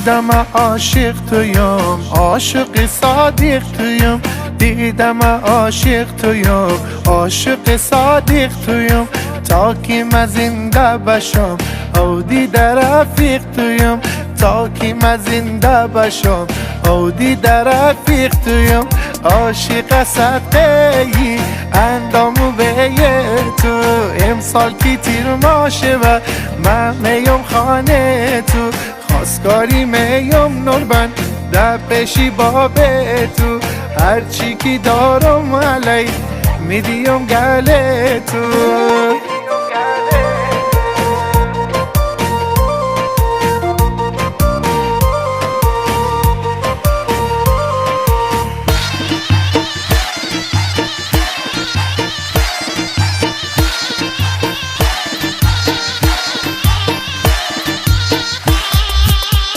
دیدم عاشق تویم، عاشق صادق تویم. دیدم عاشق تویم، عاشق صادق تویم. تا که من زنده بشم او دیده رفیق تویم. تا که من زنده بشم او دیده رفیق تویم. عاشق صدقه ای اندامو به تو. امسال که تیر ماشه و من میم خانه تو. خواستگاری میم نوربند در پیشی باب تو. هرچی که دارم علی میدیم گله تو.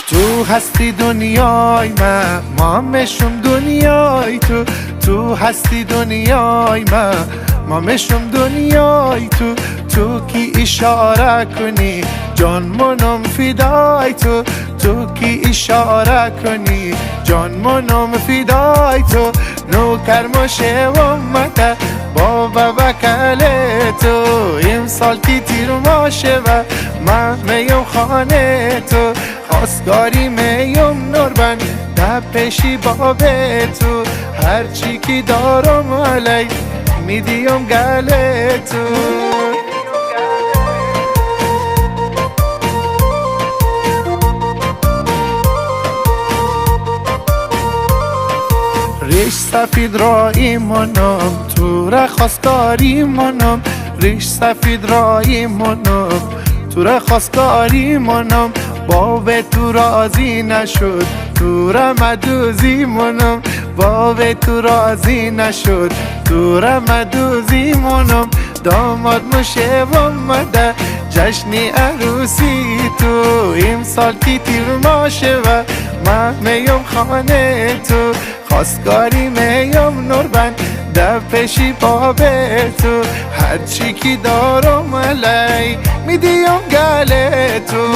تو هستی دنیای من، ما مشم دنیای تو. تو هستی دنیای من، ما مشم دنیای تو. تو کی اشاره کنی جان منم فدای تو. تو کی اشاره کنی جان منم فدای تو. نوکر مشه و مده بابا وکله تو. امسال کی تیر ماشه و من میم خانه تو. خواستگاری میم نوربند در پیشی باب تو. هرچی که دارم علی میدیم گله تو. ریش سفید را ایمانم تو را خواستگاری منم. ریش سفید را ایمانم تو را خواستگاری منم. باب تو راضی نشد تو را مدوزی منم. باب تو راضی نشد تو را مدوزی منم. داماد مشه و مده جشنی عروسی تو. امسال کی تیر ماشه و من میم خانه تو. خواستگاری میم نوربند در پیشی باب تو. هرچی که دارم علی میدیم گله تو.